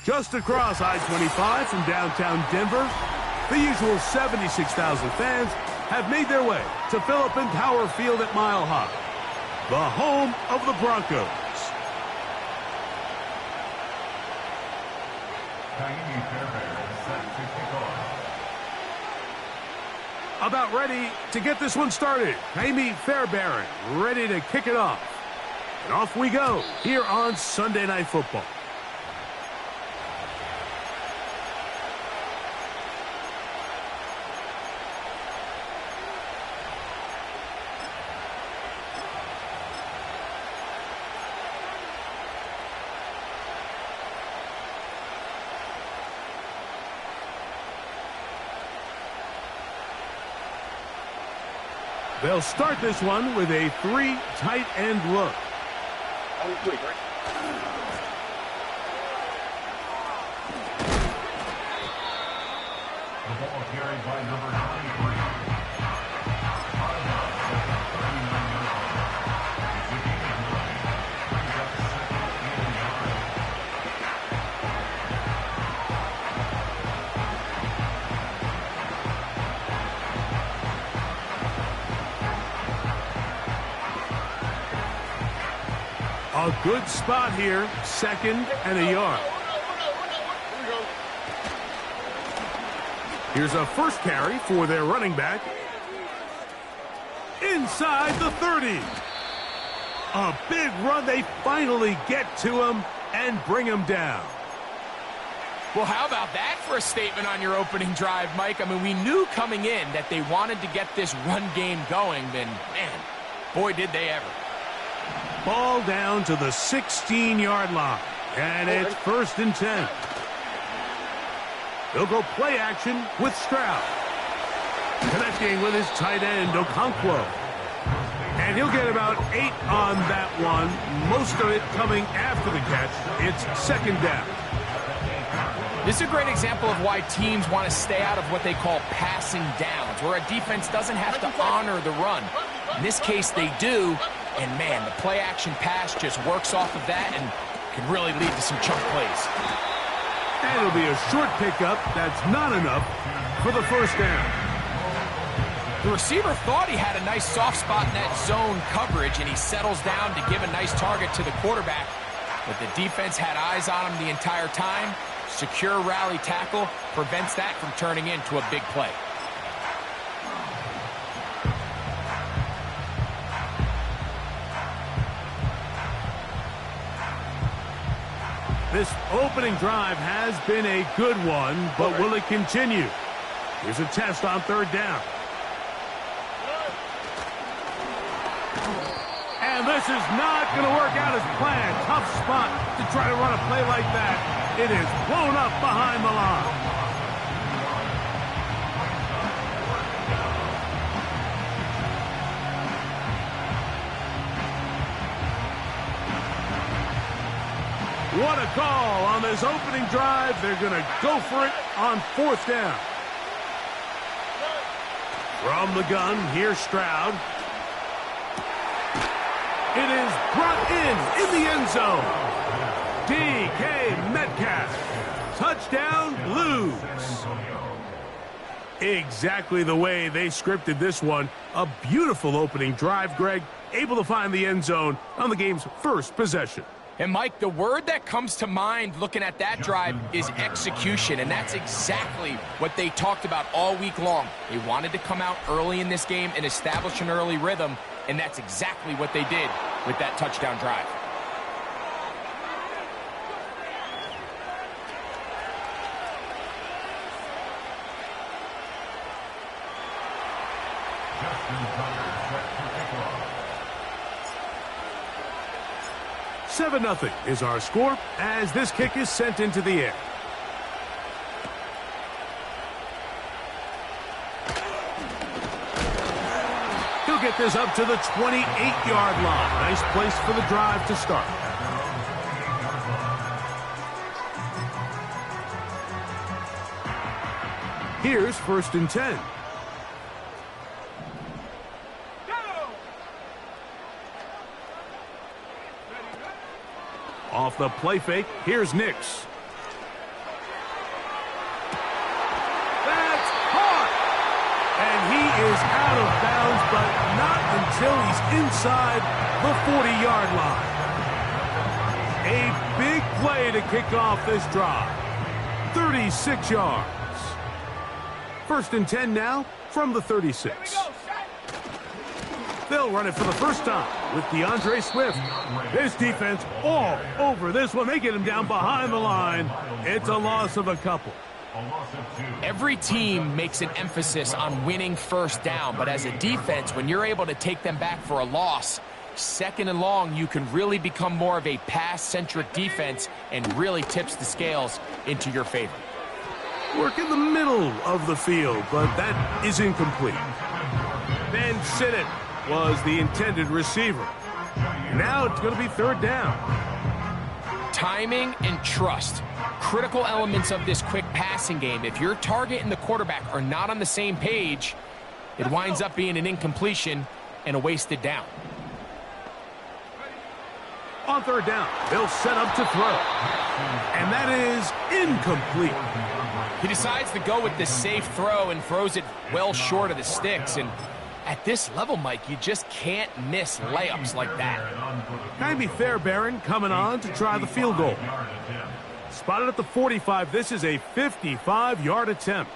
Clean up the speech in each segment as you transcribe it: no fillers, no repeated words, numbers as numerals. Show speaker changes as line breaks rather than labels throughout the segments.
Just across I-25 from downtown Denver, the usual 76,000 fans have made their way to Philip and Power Field at Mile High, the home of the Broncos. About ready to get this one started. Ka'imi Fairbairn ready to kick it off. And off we go here on Sunday Night Football. They'll start this one with a 3 tight end look.
The ball carried by number 93.
A good spot here, 2nd and a yard. Here's a first carry for their running back. Inside the 30. A big run. They finally get to him and bring him down.
Well, how about that for a statement on your opening drive, Mike? I mean, we knew coming in that they wanted to get this run game going, and man, boy, did they ever.
Ball down to the 16-yard line, and it's 1st and 10. They'll go play action with Stroud. Connecting with his tight end, Okonkwo. And he'll get about 8 on that one, most of it coming after the catch. It's 2nd down.
This is a great example of why teams want to stay out of what they call passing downs, where a defense doesn't have to honor the run. In this case, they do. And, man, the play-action pass just works off of that and can really lead to some chunk plays.
And it'll be a short pickup. That's not enough for the 1st down.
The receiver thought he had a nice soft spot in that zone coverage, and he settles down to give a nice target to the quarterback. But the defense had eyes on him the entire time. Secure rally tackle prevents that from turning into a big play.
This opening drive has been a good one, but will it continue? Here's a test on 3rd down. And this is not going to work out as planned. Tough spot to try to run a play like that. It is blown up behind the line. What a call on this opening drive. They're going to go for it on 4th down. From the gun, here's Stroud. It is brought in the end zone. DK Metcalf. Touchdown, Blues. Exactly the way they scripted this one. A beautiful opening drive, Greg. Able to find the end zone on the game's first possession.
And, Mike, the word that comes to mind looking at that drive is execution, and that's exactly what they talked about all week long. They wanted to come out early in this game and establish an early rhythm, and that's exactly what they did with that touchdown drive.
Justin 7-0 is our score as this kick is sent into the air. He'll get this up to the 28-yard line. Nice place for the drive to start. Here's 1st and 10. Off the play fake, here's Nix. That's caught! And he is out of bounds, but not until he's inside the 40-yard line. A big play to kick off this drive. 36 yards. 1st and 10 now from the 36. They'll run it for the first time with DeAndre Swift. This defense all over this one. They get him down behind the line. It's a loss of a couple.
Every team makes an emphasis on winning 1st down, but as a defense, when you're able to take them back for a loss, 2nd and long, you can really become more of a pass-centric defense and really tips the scales into your favor.
Work in the middle of the field, but that is incomplete. Then Sinnott was the intended receiver. Now it's going to be 3rd down.
Timing and trust, critical elements of this quick passing game. If your target and the quarterback are not on the same page, it winds up being an incompletion and a wasted down.
On 3rd down, they'll set up to throw. And that is incomplete.
He decides to go with the safe throw and throws it well short of the sticks. And at this level, Mike, you just can't miss layups like that.
Jaime Fairbairn coming on to try the field goal. Spotted at the 45. This is a 55-yard attempt.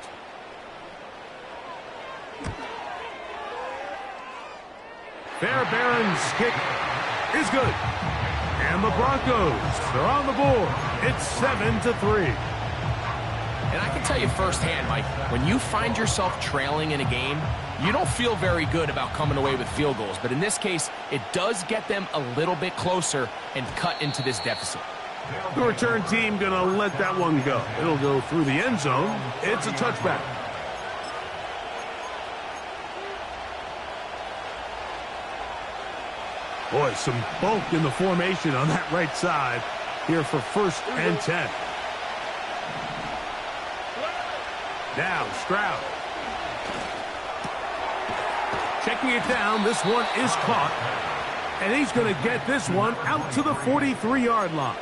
Fairbairn's kick is good. And the Broncos are on the board. It's 7-3.
And I can tell you firsthand, Mike, when you find yourself trailing in a game, you don't feel very good about coming away with field goals. But in this case, it does get them a little bit closer and cut into this deficit.
The return team going to let that one go. It'll go through the end zone. It's a touchback. Boy, some bulk in the formation on that right side here for 1st and 10. Now Stroud. Checking it down. This one is caught. And he's going to get this one out to the 43-yard line.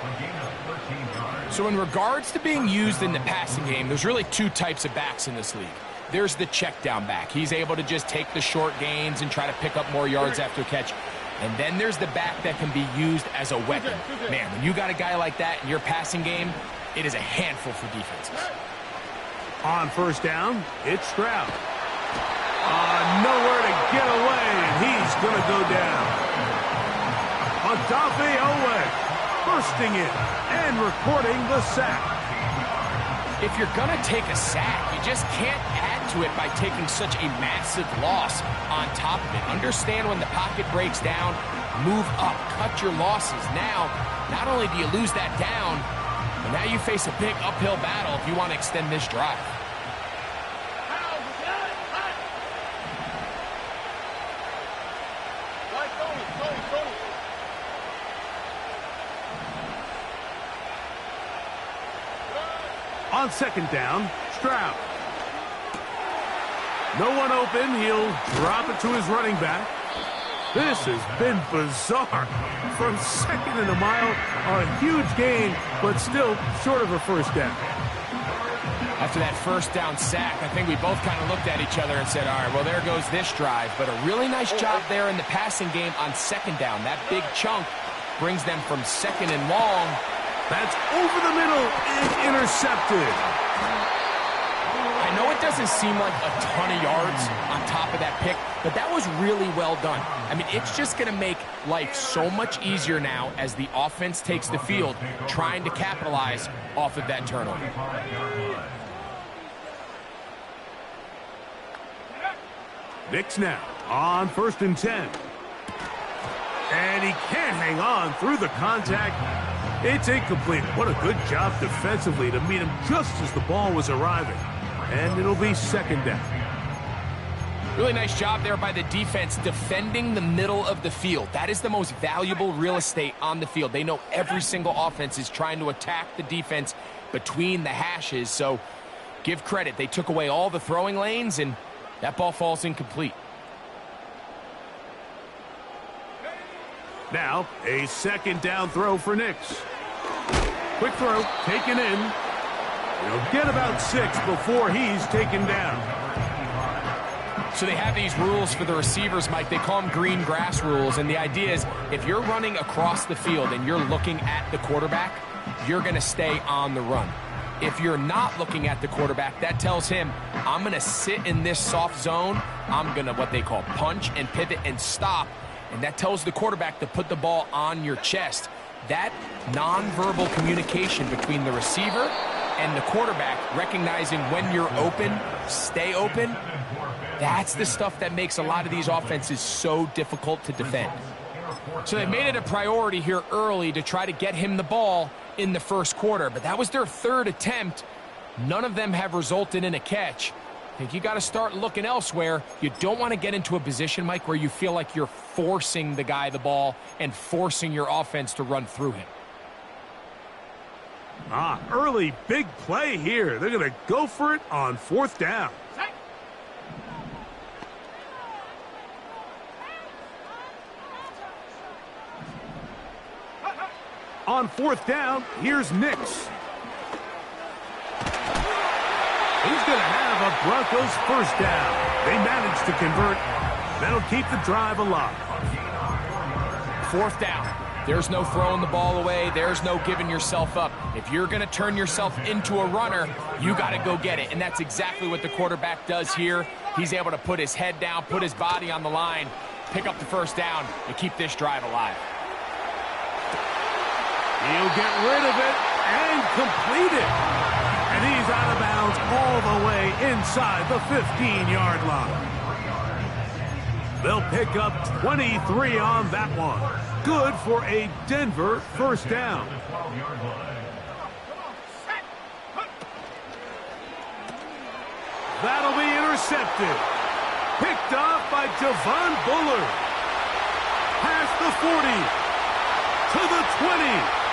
So in regards to being used in the passing game, there's really 2 types of backs in this league. There's the check down back. He's able to just take the short gains and try to pick up more yards after a catch. And then there's the back that can be used as a weapon. Man, when you got a guy like that in your passing game, it is a handful for defenses.
On 1st down, it's Stroud. Nowhere to get away, and he's going to go down. Odafe Oweh bursting in and recording the sack.
If you're going to take a sack, you just can't add to it by taking such a massive loss on top of it. Understand when the pocket breaks down, move up, cut your losses. Now, not only do you lose that down, but now you face a big uphill battle if you want to extend this drive.
On 2nd down, Stroud. No one open. He'll drop it to his running back. This has been bizarre. From 2nd and a mile, a huge gain, but still short of a 1st down.
After that 1st down sack, I think we both kind of looked at each other and said, all right, well, there goes this drive. But a really nice job there in the passing game on 2nd down. That big chunk brings them from 2nd and long.
That's over the middle and intercepted.
I know it doesn't seem like a ton of yards on top of that pick, but that was really well done. I mean, it's just going to make life so much easier now as the offense takes the field, trying to capitalize off of that turnover.
Nix now on 1st and 10. And he can't hang on through the contact. It's incomplete. What a good job defensively to meet him just as the ball was arriving. And it'll be 2nd down.
Really nice job there by the defense defending the middle of the field. That is the most valuable real estate on the field. They know every single offense is trying to attack the defense between the hashes. So Give credit. They took away all the throwing lanes, and that ball falls incomplete.
Now, a second down throw for Nix. Quick throw, taken in. He'll get about 6 before he's taken down.
So they have these rules for the receivers, Mike. They call them green grass rules, and the idea is if you're running across the field and you're looking at the quarterback, you're going to stay on the run. If you're not looking at the quarterback, that tells him, I'm going to sit in this soft zone. I'm going to what they call punch and pivot and stop, and that tells the quarterback to put the ball on your chest. That nonverbal communication between the receiver and the quarterback, recognizing when you're open, stay open, that's the stuff that makes a lot of these offenses so difficult to defend. So they made it a priority here early to try to get him the ball in the first quarter, but that was their third attempt. None of them have resulted in a catch. I think you got to start looking elsewhere. You don't want to get into a position, Mike, where you feel like you're forcing the guy the ball and forcing your offense to run through him.
Early big play here. They're going to go for it on 4th down. On 4th down, here's Nix. He's going to have a Broncos first down. They managed to convert. That'll keep the drive alive.
4th down. There's no throwing the ball away. There's no giving yourself up. If you're going to turn yourself into a runner, you got to go get it. And that's exactly what the quarterback does here. He's able to put his head down, put his body on the line, pick up the first down, and keep this drive alive.
He'll get rid of it and complete it. And he's out of bounds all the way inside the 15-yard line. They'll pick up 23 on that one. Good for a Denver first down. That'll be intercepted. Picked off by Javon Bullard. Past the 40 to the 20.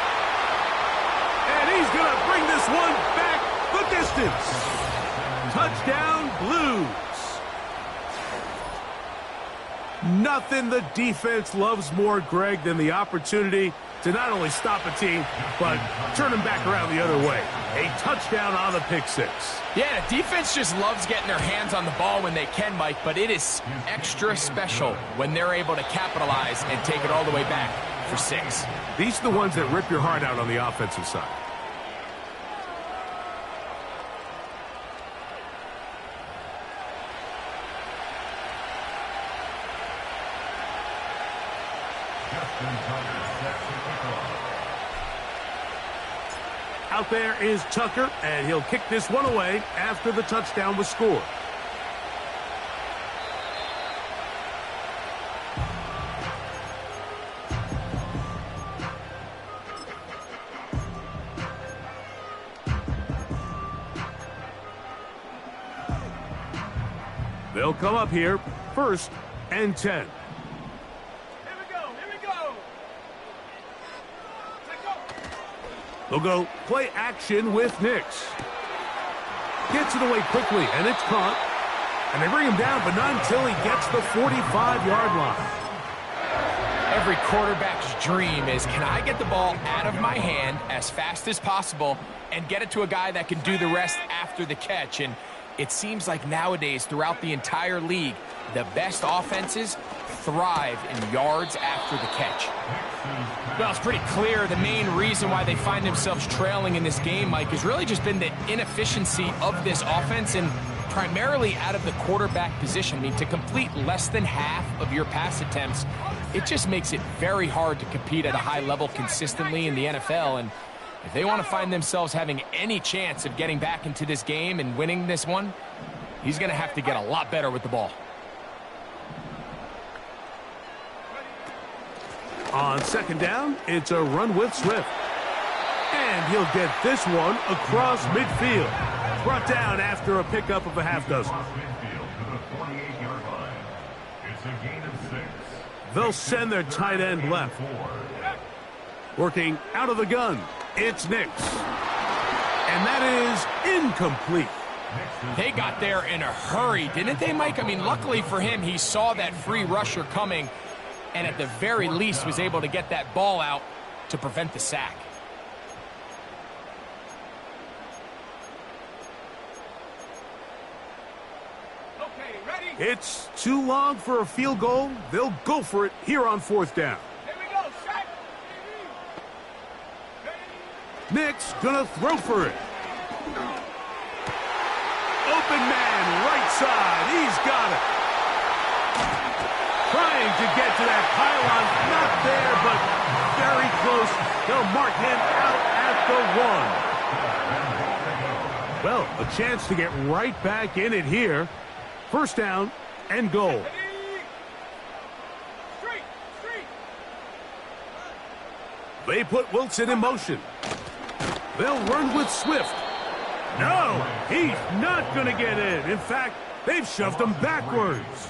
And he's going to bring this one back the distance. Touchdown, Blues. Nothing the defense loves more, Greg, than the opportunity to not only stop a team, but turn them back around the other way. A touchdown on the pick six.
Yeah, the defense just loves getting their hands on the ball when they can, Mike, but it is extra special when they're able to capitalize and take it all the way back for 6.
These are the ones that rip your heart out on the offensive side. Out there is Tucker, and he'll kick this one away after the touchdown was scored. They'll come up here, 1st and 10. They'll go play action with Nix. Gets it away quickly, and it's caught. And they bring him down, but not until he gets the 45-yard line.
Every quarterback's dream is, can I get the ball out of my hand as fast as possible and get it to a guy that can do the rest after the catch? And it seems like nowadays, throughout the entire league, the best offenses thrive in yards after the catch. Well, it's pretty clear the main reason why they find themselves trailing in this game, Mike, has really just been the inefficiency of this offense and primarily out of the quarterback position. I mean, to complete less than half of your pass attempts, it just makes it very hard to compete at a high level consistently in the NFL. And if they want to find themselves having any chance of getting back into this game and winning this one, he's going to have to get a lot better with the ball.
On 2nd down, it's a run with Swift. And he'll get this one across midfield. Brought down after a pickup of a half dozen. They'll send their tight end left. Working out of the gun, it's Nix. And that is incomplete.
They got there in a hurry, didn't they, Mike? I mean, luckily for him, he saw that free rusher coming and at the very least was able to get that ball out to prevent the sack.
Okay, ready? It's too long for a field goal. They'll go for it here on 4th down.
Here we go, set.
Nick's gonna throw for it. Open man, right side. He's got it. Trying to get to that pylon. Not there, but very close. They'll mark him out at the 1. Well, a chance to get right back in it here. 1st down and goal. They put Wilson in motion. They'll run with Swift. No, he's not going to get in. In fact, they've shoved him backwards.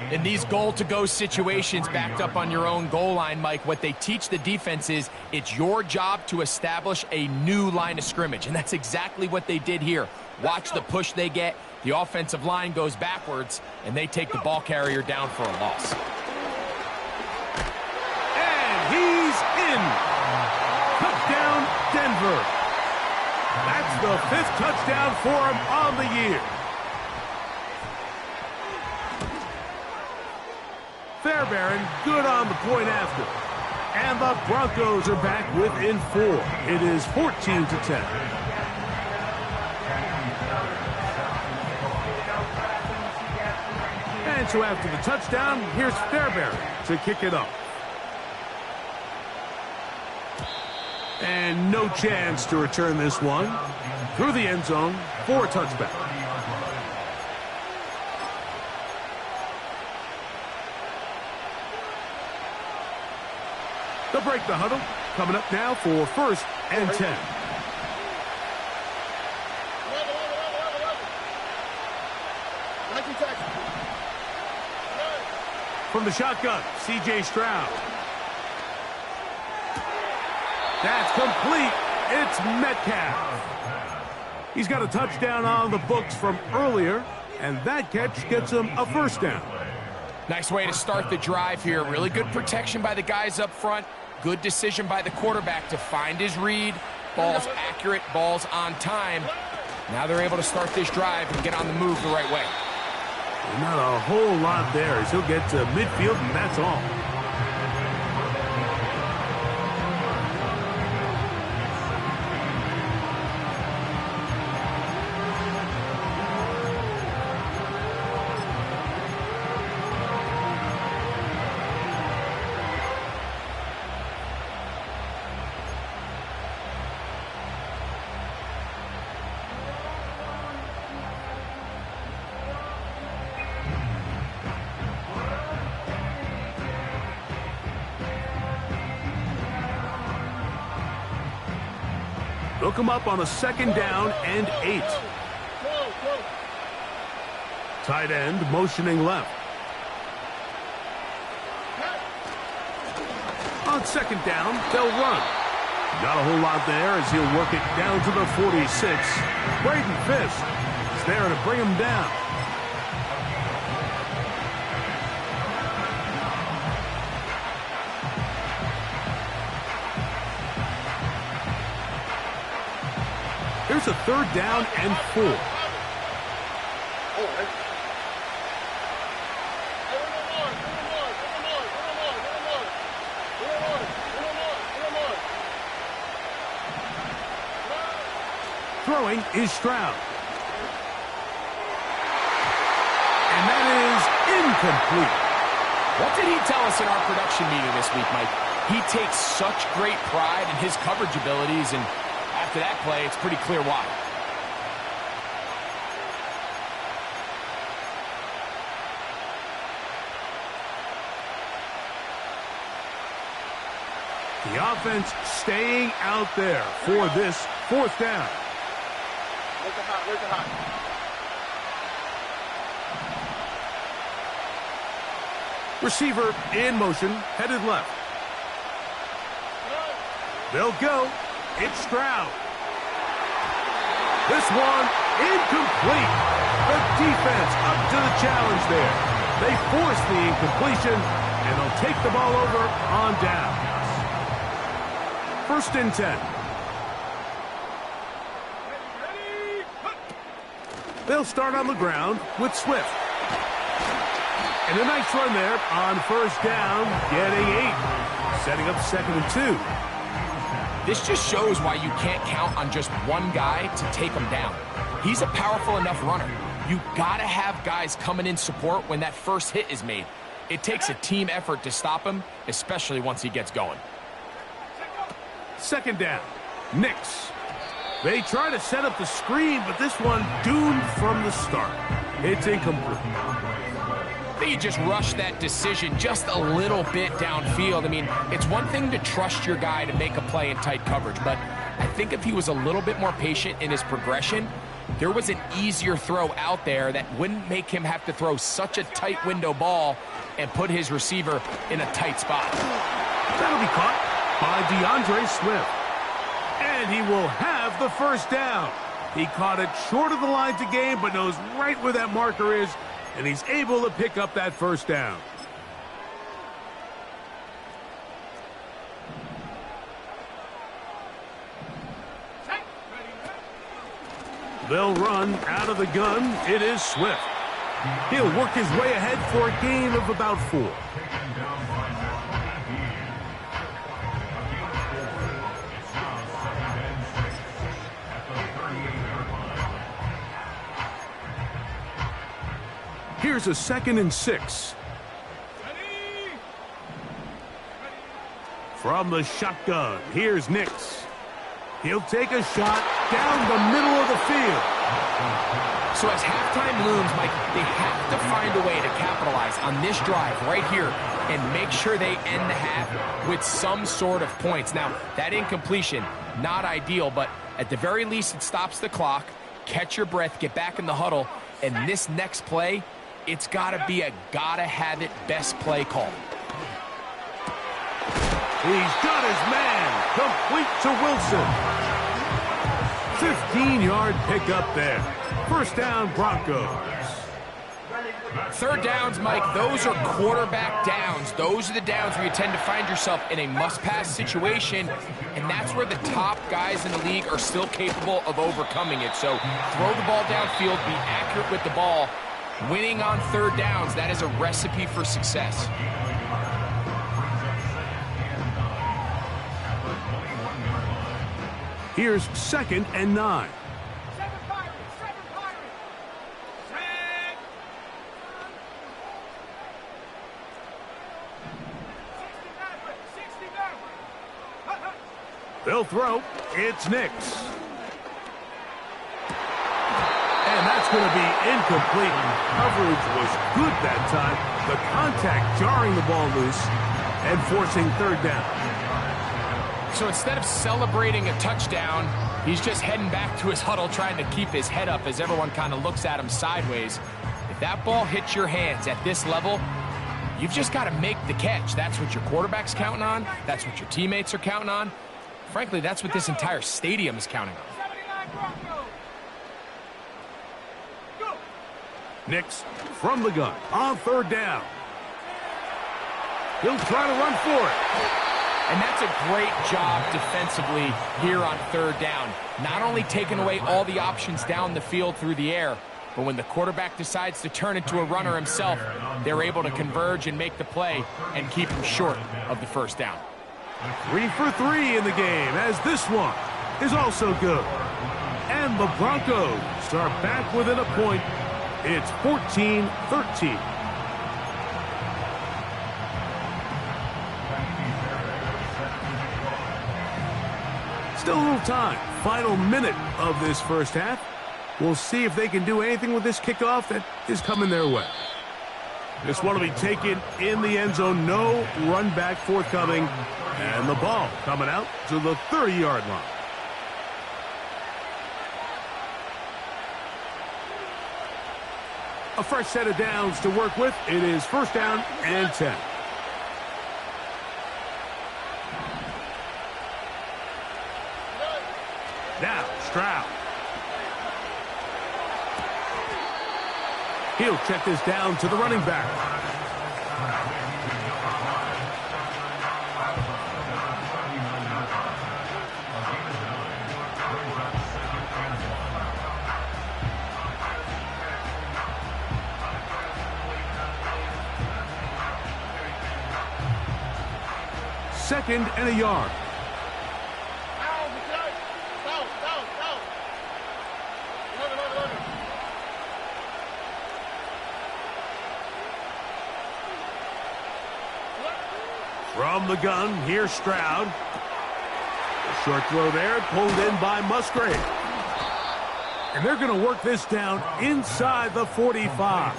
In these goal-to-go situations backed up on your own goal line, Mike, what they teach the defense is it's your job to establish a new line of scrimmage, and that's exactly what they did here. Watch the push they get. The offensive line goes backwards, and they take the ball carrier down for a loss.
And he's in. Touchdown, Denver. That's the 5th touchdown for him on the year. Fairbairn good on the point after. And the Broncos are back within 4. It is 14-10. And so after the touchdown, here's Fairbairn to kick it off. And no chance to return this one. Through the end zone for a touchback. They'll break the huddle. Coming up now for 1st and 10. From the shotgun, C.J. Stroud. That's complete. It's Metcalf. He's got a touchdown on the books from earlier, and that catch gets him a 1st down.
Nice way to start the drive here. Really good protection by the guys up front. Good decision by the quarterback to find his read. Ball's accurate, ball's on time. Now they're able to start this drive and get on the move the right way.
Not a whole lot there as he'll get to midfield, and that's all. They'll come up on a 2nd down and 8. Tight end motioning left. On 2nd down, they'll run. Not a whole lot there as he'll work it down to the 46. Braden Fisk is there to bring him down. Here's a 3rd down and 4. Throwing is Stroud. And that is incomplete.
What did he tell us in our production meeting this week, Mike? He takes such great pride in his coverage abilities, and after that play, it's pretty clear why.
The offense staying out there for this 4th down.
Where's the hot? Where's the hot?
Receiver in motion, headed left. They'll go. It's Stroud. This one incomplete. The defense up to the challenge there. They force the incompletion, and they'll take the ball over on down. 1st and 10. They'll start on the ground with Swift. And a nice run there on 1st down, getting 8. Setting up 2nd and 2.
This just shows why you can't count on just one guy to take him down. He's a powerful enough runner. You gotta have guys coming in support when that first hit is made. It takes a team effort to stop him, especially once he gets going.
2nd down. Knicks. They try to set up the screen, but this one doomed from the start. It's incomplete.
He just rushed that decision just a little bit downfield. I mean, it's one thing to trust your guy to make a play in tight coverage, but I think if he was a little bit more patient in his progression, there was an easier throw out there that wouldn't make him have to throw such a tight window ball and put his receiver in a tight spot.
That'll be caught by DeAndre Swift. And he will have the 1st down. He caught it short of the line to gain, but knows right where that marker is, and he's able to pick up that 1st down. They'll run out of the gun. It is Swift. He'll work his way ahead for a gain of about 4. Here's a 2nd and 6. From the shotgun, here's Nix. He'll take a shot down the middle of the field.
So as halftime looms, Mike, they have to find a way to capitalize on this drive right here and make sure they end the half with some sort of points. Now, that incompletion, not ideal, but at the very least it stops the clock. Catch your breath, get back in the huddle, and this next play, it's got to be a gotta-have-it best play call.
He's got his man. Complete to Wilson. 15-yard pickup there. 1st down, Broncos.
3rd downs, Mike, those are quarterback downs. Those are the downs where you tend to find yourself in a must-pass situation, and that's where the top guys in the league are still capable of overcoming it. So throw the ball downfield, be accurate with the ball. Winning on 3rd downs, that is a recipe for success.
Here's 2nd and 9. They'll throw. It's Nix. And that's going to be incomplete. Coverage was good that time. The contact jarring the ball loose and forcing 3rd down.
So instead of celebrating a touchdown, he's just heading back to his huddle trying to keep his head up as everyone kind of looks at him sideways. If that ball hits your hands at this level, you've just got to make the catch. That's what your quarterback's counting on. That's what your teammates are counting on. Frankly, that's what this entire stadium is counting on.
Nix from the gun on 3rd down. He'll try to run for it.
And that's a great job defensively here on 3rd down. Not only taking away all the options down the field through the air, but when the quarterback decides to turn into a runner himself, they're able to converge and make the play and keep him short of the 1st down.
3 for 3 in the game, as this one is also good. And the Broncos are back within a point. It's 14-13. Still a little time. Final minute of this 1st half. We'll see if they can do anything with this kickoff that is coming their way. This one will be taken in the end zone. No run back forthcoming. And the ball coming out to the 30-yard line. A fresh set of downs to work with. It is 1st down and 10. Now, Stroud. He'll check this down to the running back. Second and a yard. From the gun, here's Stroud. A short throw there, pulled in by Musgrave. And they're going to work this down inside the 45.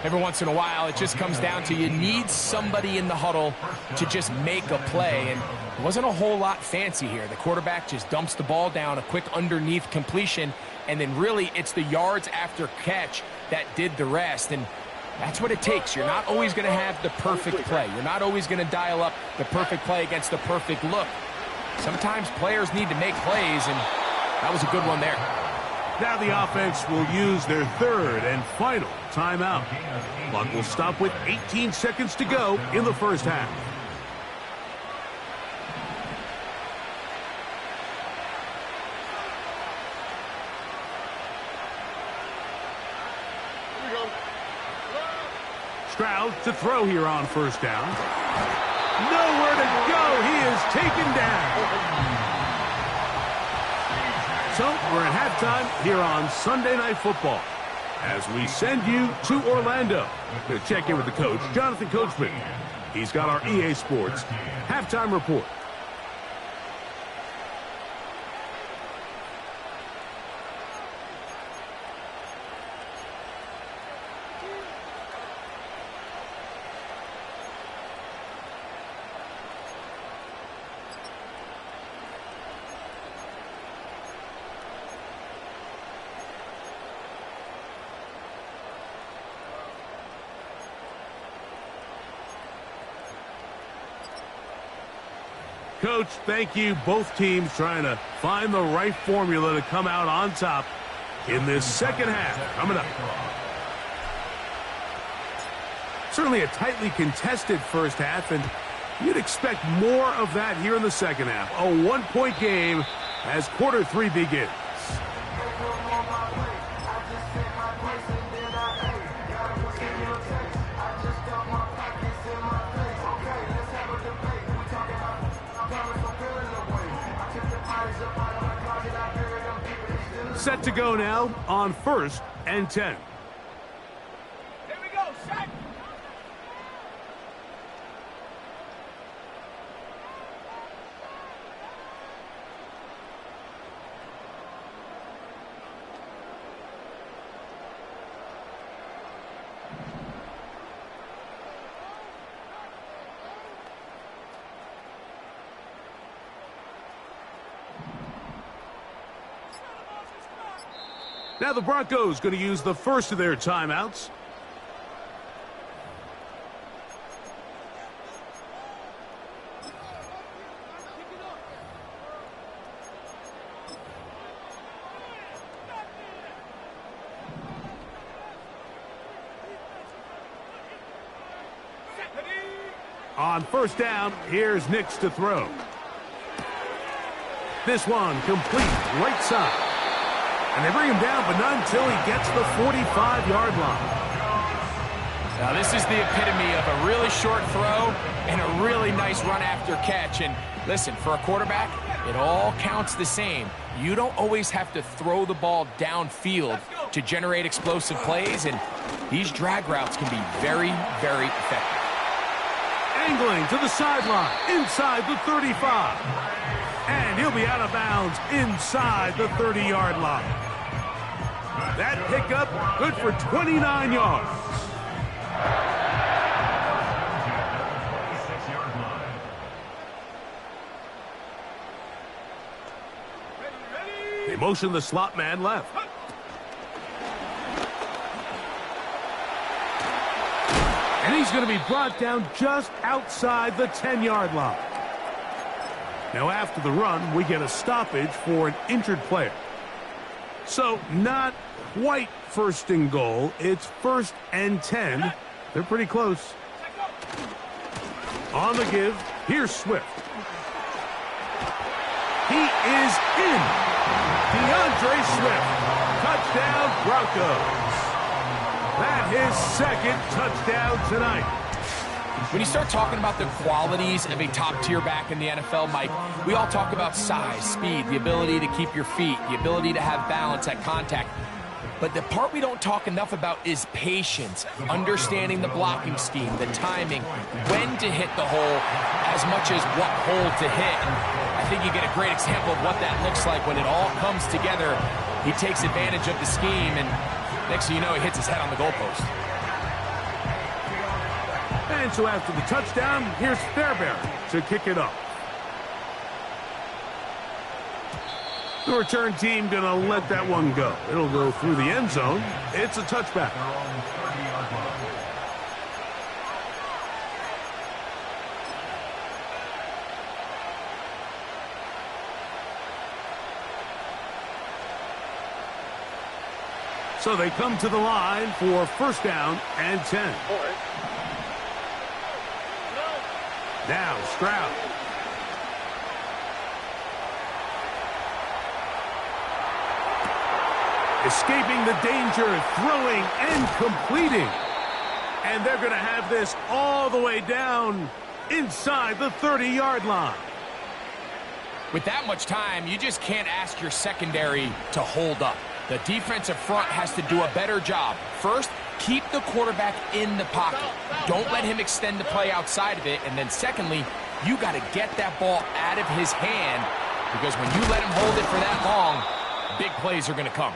Every once in a while, it just comes down to you need somebody in the huddle to just make a play. And it wasn't a whole lot fancy here. The quarterback just dumps the ball down, a quick underneath completion, and then really it's the yards after catch that did the rest. And that's what it takes. You're not always going to have the perfect play. You're not always going to dial up the perfect play against the perfect look. Sometimes players need to make plays, and that was a good one there.
Now the offense will use their third and final timeout. Clock will stop with 18 seconds to go in the first half. Stroud to throw here on first down. Nowhere to go. He is taken down. So we're at halftime here on Sunday Night Football as we send you to Orlando to check in with the coach, Jonathan Coachman. He's got our EA Sports halftime report. Coach, thank you. Both teams trying to find the right formula to come out on top in this second half. Coming up. Certainly a tightly contested first half, and you'd expect more of that here in the second half. A one-point game as quarter three begins. Set to go now on 1st and 10.
Here we go, set.
Now the Broncos going to use the first of their timeouts. On first down, here's Nix to throw. This one complete, right side. And they bring him down, but not until he gets the 45-yard line.
Now, this is the epitome of a really short throw and a really nice run after catch. And listen, for a quarterback, it all counts the same. You don't always have to throw the ball downfield to generate explosive plays, and these drag routes can be very, very effective.
Angling to the sideline, inside the 35. And he'll be out of bounds inside the 30-yard line. That pickup good for 29 yards. They motion the slot man left. And he's going to be brought down just outside the 10-yard line. Now after the run, we get a stoppage for an injured player. So not quite first and goal. It's 1st and 10. They're pretty close. On the give, here's Swift. He is in. DeAndre Swift. Touchdown, Broncos. That's his second touchdown tonight.
When you start talking about the qualities of a top-tier back in the NFL, Mike, we all talk about size, speed, the ability to keep your feet, the ability to have balance at contact. But the part we don't talk enough about is patience, understanding the blocking scheme, the timing, when to hit the hole, as much as what hole to hit. And I think you get a great example of what that looks like when it all comes together. He takes advantage of the scheme, and next thing you know, he hits his head on the goalpost.
And so after the touchdown, here's Fairbairn to kick it off. The return team going to let that one go. It'll go through the end zone. It's a touchback. So they come to the line for 1st down and 10. Now Stroud. Escaping the danger, throwing and completing. And they're going to have this all the way down inside the 30-yard line.
With that much time, you just can't ask your secondary to hold up. The defensive front has to do a better job. First, keep the quarterback in the pocket. Don't let him extend the play outside of it. And then secondly, you got to get that ball out of his hand, because when you let him hold it for that long, big plays are going to come.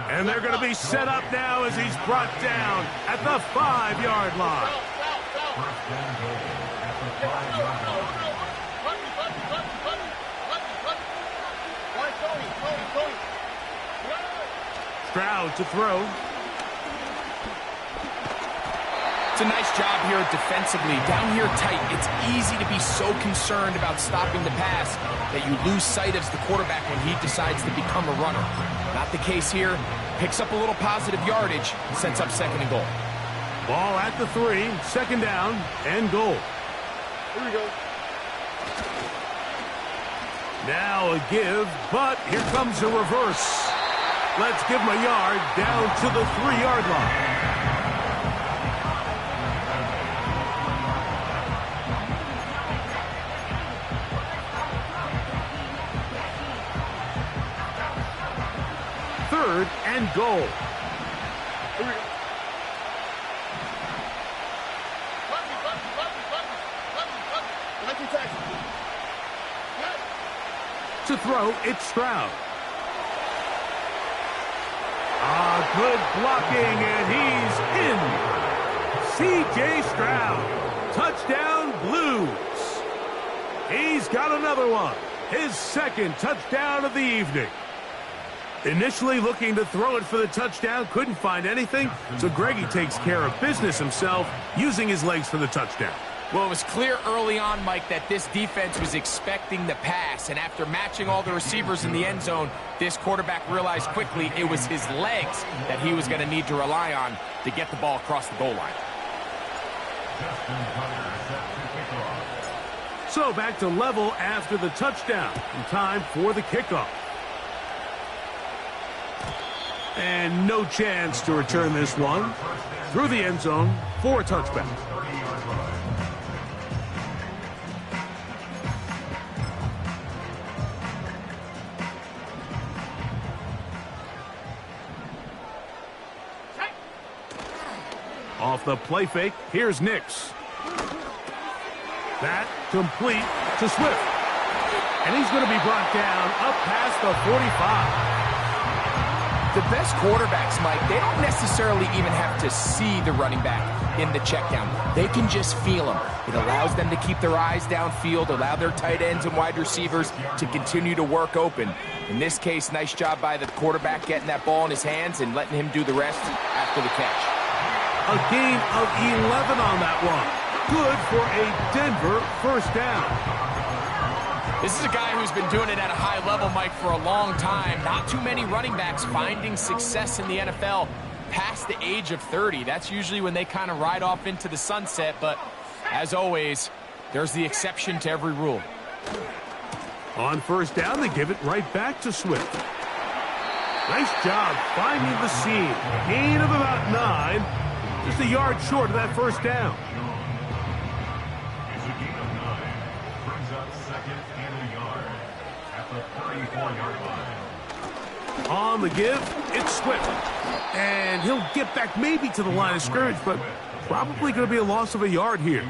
And they're going to be set up now as he's brought down at the 5-yard line. Stroud to throw.
It's a nice job here defensively. Down here tight, it's easy to be so concerned about stopping the pass that you lose sight of the quarterback when he decides to become a runner. Not the case here. Picks up a little positive yardage, sets up 2nd and goal.
Ball at the 3, 2nd down and goal.
Here we go.
Now a give, but here comes a reverse. Let's give him a yard down to the 3-yard line. Third and goal.
Here we go.
To throw, it's Stroud. Good blocking, and he's in. C.J. Stroud. Touchdown, Blues. He's got another one. His 2nd touchdown of the evening. Initially looking to throw it for the touchdown, couldn't find anything, so Greggy takes care of business himself, using his legs for the touchdown.
Well, it was clear early on, Mike, that this defense was expecting the pass, and after matching all the receivers in the end zone, this quarterback realized quickly it was his legs that he was going to need to rely on to get the ball across the goal line.
So back to level after the touchdown, and time for the kickoff. And no chance to return this one. Through the end zone for a touchback. Off the play fake, here's Nix. That complete to Swift. And he's going to be brought down up past the 45.
The best quarterbacks, Mike, they don't necessarily even have to see the running back in the check down. They can just feel him. It allows them to keep their eyes downfield, allow their tight ends and wide receivers to continue to work open. In this case, nice job by the quarterback getting that ball in his hands and letting him do the rest after the catch.
A gain of 11 on that one. Good for a Denver 1st down.
This is a guy who's been doing it at a high level, Mike, for a long time. Not too many running backs finding success in the NFL past the age of 30. That's usually when they kind of ride off into the sunset, but as always, there's the exception to every rule.
On first down, they give it right back to Swift. Nice job finding the seam. Gain of about 9. Just a yard short of that first down.
It's a gain of 9. Brings up second and a yard at the 34-yard line.
On the give, it's Swift. And he'll get back maybe to the line of scrimmage, but probably going to be a loss of a yard here.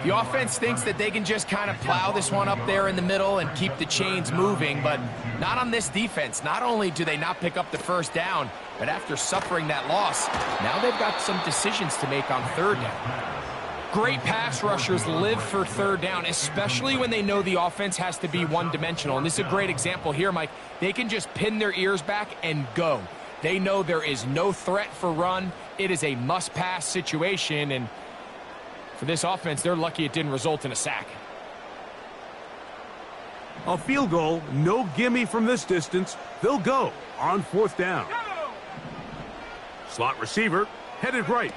The offense thinks that they can just kind of plow this one up there in the middle and keep the chains moving, but not on this defense. Not only do they not pick up the first down, but after suffering that loss, now they've got some decisions to make on third down. Great pass rushers live for third down, especially when they know the offense has to be one-dimensional. And this is a great example here, Mike. They can just pin their ears back and go. They know there is no threat for run. It is a must-pass situation, and for this offense, they're lucky it didn't result in a sack.
A field goal, no gimme from this distance. They'll go on fourth down. Slot receiver, headed right.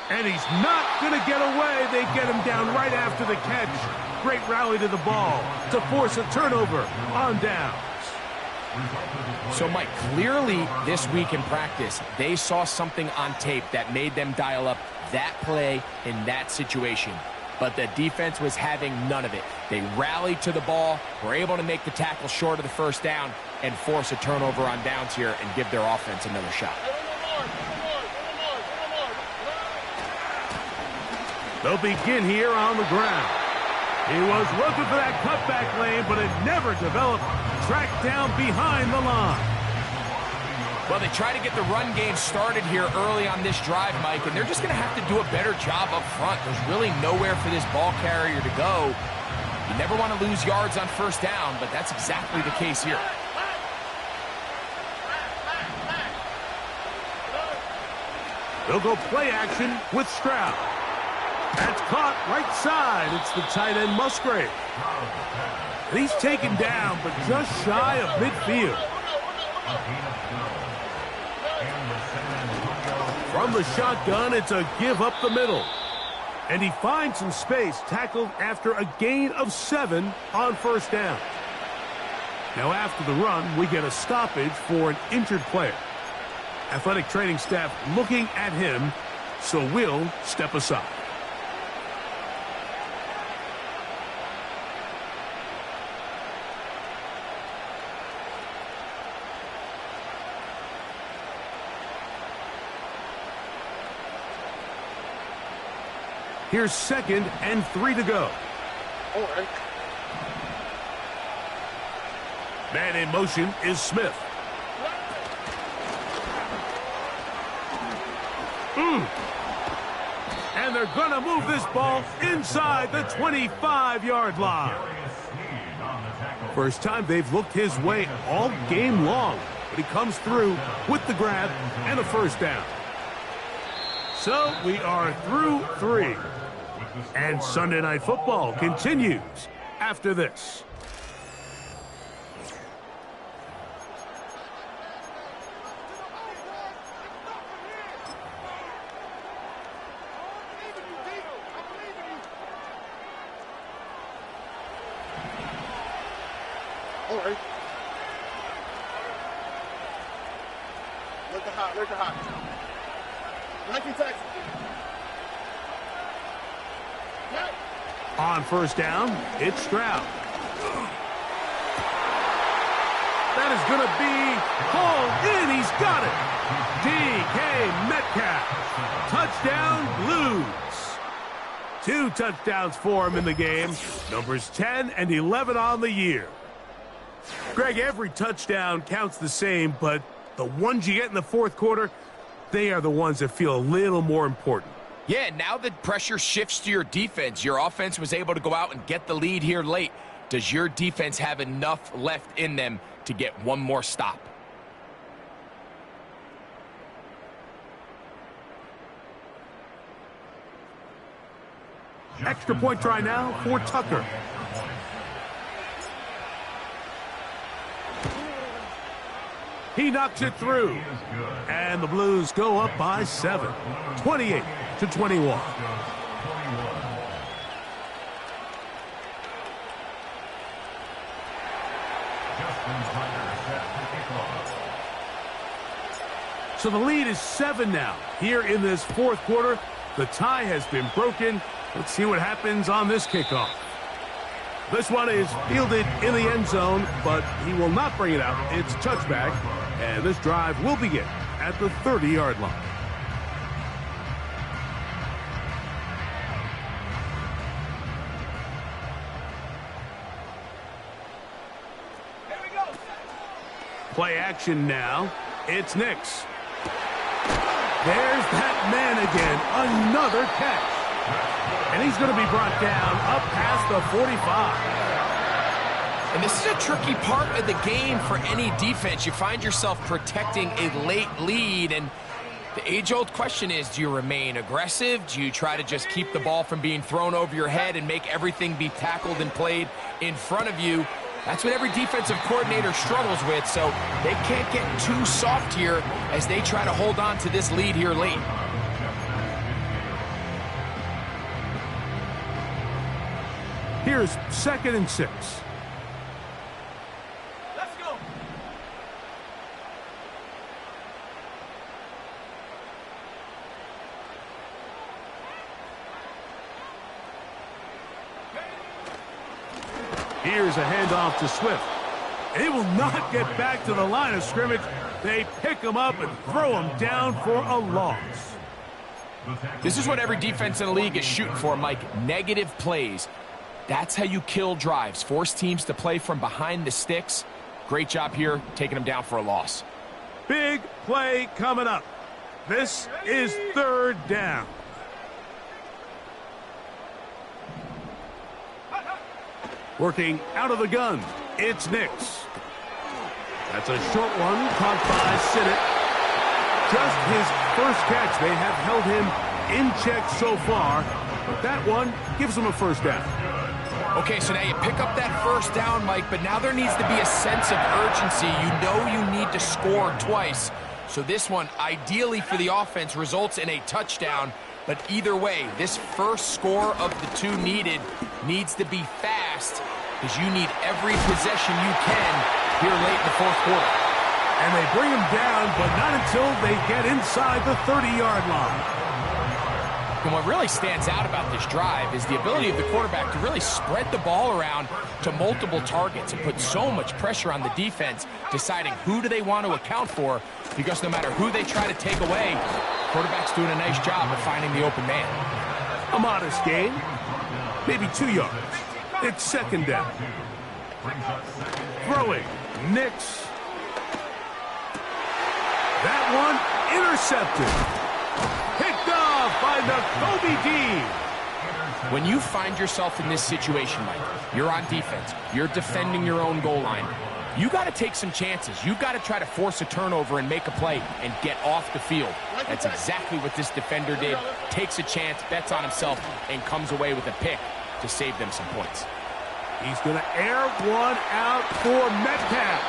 And he's not going to get away. They get him down right after the catch. Great rally to the ball to force a turnover on downs.
So, Mike, clearly this week in practice, they saw something on tape that made them dial up that play in that situation. But the defense was having none of it. They rallied to the ball, were able to make the tackle short of the first down, and force a turnover on downs here and give their offense another shot.
They'll begin here on the ground. He was looking for that cutback lane, but it never developed. Tracked down behind the line.
Well, they try to get the run game started here early on this drive, Mike, and they're just going to have to do a better job up front. There's really nowhere for this ball carrier to go. You never want to lose yards on first down, but that's exactly the case here.
They'll go play action with Stroud. That's caught right side. It's the tight end Musgrave. And he's taken down, but just shy of midfield. From the shotgun, it's a give up the middle. And he finds some space, tackled after a gain of 7 on first down. Now after the run, we get a stoppage for an injured player. Athletic training staff looking at him, so we'll step aside. Here's 2nd and 3 to go.
All right.
Man in motion is Smith. And they're going to move this ball inside the 25-yard line. First time they've looked his way all game long, but he comes through with the grab and a first down. So we are through 3. And Sunday Night Football continues after this.
All right. Look hot, look hot. Nike Texas.
On first down, it's Stroud. That is going to be hauled in. He's got it. DK Metcalf. Touchdown, Blues. 2 touchdowns for him in the game. Numbers 10 and 11 on the year. Greg, every touchdown counts the same, but the ones you get in the fourth quarter, they are the ones that feel a little more important.
Yeah, now the pressure shifts to your defense. Your offense was able to go out and get the lead here late. Does your defense have enough left in them to get one more stop?
Extra point try now for Tucker. He knocks it through. And the Blues go up by 7. 28-21. So the lead is 7 now. Here in this fourth quarter, the tie has been broken. Let's see what happens on this kickoff. This one is fielded in the end zone, but he will not bring it out. It's touchback, and this drive will begin at the 30-yard line. Play action now. It's Nix. There's that man again. Another catch. And he's going to be brought down up past the 45.
And this is a tricky part of the game for any defense. You find yourself protecting a late lead, and the age-old question is, do you remain aggressive? Do you try to just keep the ball from being thrown over your head and make everything be tackled and played in front of you? That's what every defensive coordinator struggles with, so they can't get too soft here as they try to hold on to this lead here late.
Here's 2nd and 6.
Let's go.
Here's a handoff to Swift. He will not get back to the line of scrimmage. They pick him up and throw him down for a loss.
This is what every defense in the league is shooting for, Mike. Negative plays. That's how you kill drives. Force teams to play from behind the sticks. Great job here, taking them down for a loss.
Big play coming up. This is 3rd down. Working out of the gun, it's Nix. That's a short one, caught by Sinnott. Just his first catch. They have held him in check so far, but that one gives him a first down.
Okay, so now you pick up that first down, Mike, but now there needs to be a sense of urgency. You know you need to score twice. So this one, ideally for the offense, results in a touchdown. But either way, this first score of the 2 needed needs to be fast, because you need every possession you can here late in the fourth quarter.
And they bring him down, but not until they get inside the 30-yard line.
And what really stands out about this drive is the ability of the quarterback to really spread the ball around to multiple targets and put so much pressure on the defense, deciding who do they want to account for, because no matter who they try to take away, quarterback's doing a nice job of finding the open man.
A modest gain, maybe 2 yards. It's 2nd down. Throwing, Nix. That one intercepted. Picked off by Nakobe Dean.
When you find yourself in this situation, Mike, you're on defense, you're defending your own goal line, you got to take some chances. You've got to try to force a turnover and make a play and get off the field. That's exactly what this defender did. Takes a chance, bets on himself, and comes away with a pick to save them some points.
He's going to air one out for Metcalf.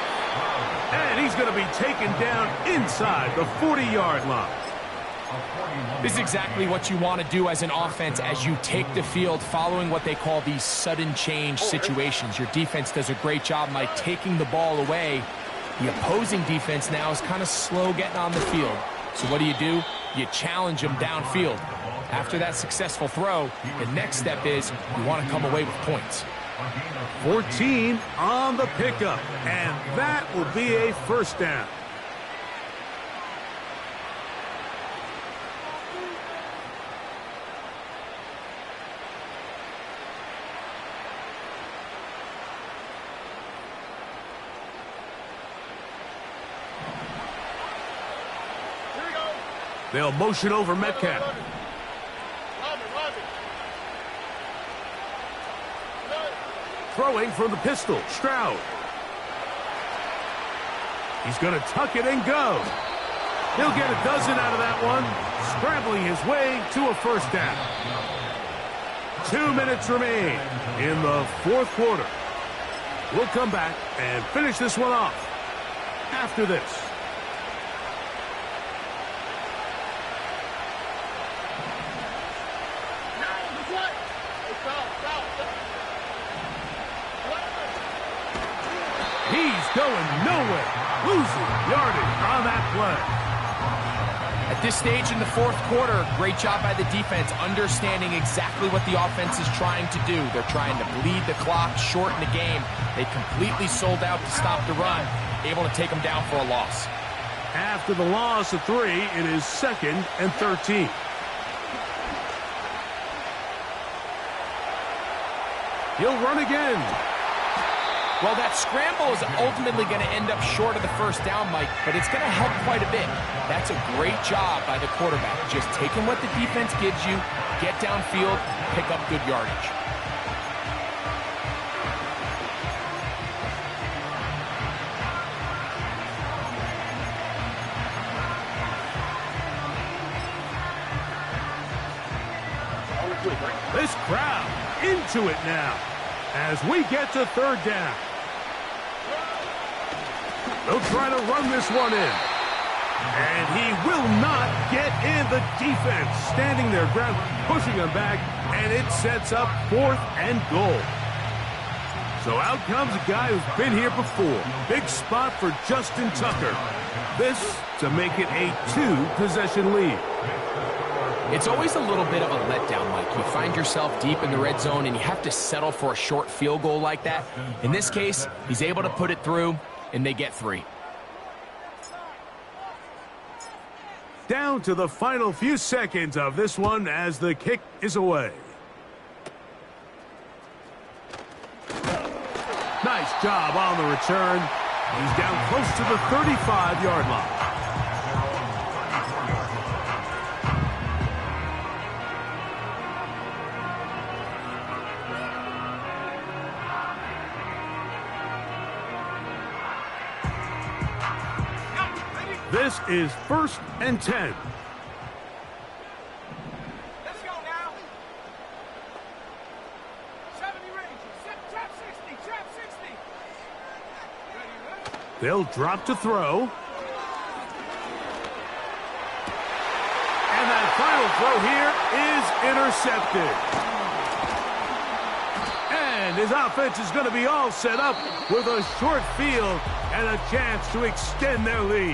And he's going to be taken down inside the 40-yard line.
This is exactly what you want to do as an offense as you take the field following what they call these sudden change situations. Your defense does a great job, Mike, taking the ball away. The opposing defense now is kind of slow getting on the field. So what do? You challenge them downfield. After that successful throw, the next step is you want to come away with points.
14 on the pickup, and that will be a first down. They'll motion over Metcalf. Throwing from the pistol, Stroud. He's going to tuck it and go. He'll get a dozen out of that one, scrambling his way to a first down. 2 minutes remain in the fourth quarter. We'll come back and finish this one off after this. He's going nowhere. Losing yardage on that play.
At this stage in the fourth quarter, great job by the defense understanding exactly what the offense is trying to do. They're trying to bleed the clock, shorten the game. They completely sold out to stop the run, able to take them down for a loss.
After the loss of 3, it is 2nd and 13. He'll run again.
Well, that scramble is ultimately going to end up short of the first down, Mike, but it's going to help quite a bit. That's a great job by the quarterback, just taking what the defense gives you, get downfield, pick up good yardage.
This crowd into it now as we get to third down. They'll try to run this one in. And he will not get in. The defense standing their ground, pushing him back, and it sets up 4th and goal. So out comes a guy who's been here before. Big spot for Justin Tucker. This to make it a 2-possession lead.
It's always a little bit of a letdown, Mike. You find yourself deep in the red zone, and you have to settle for a short field goal like that. In this case, he's able to put it through, and they get 3.
Down to the final few seconds of this one as the kick is away. Nice job on the return. He's down close to the 35-yard line. This is 1st and 10.
Let's go now. 70 range. Trap 60. Trap 60. Ready?
They'll drop to throw. And that final throw here is intercepted. And his offense is going to be all set up with a short field and a chance to extend their lead.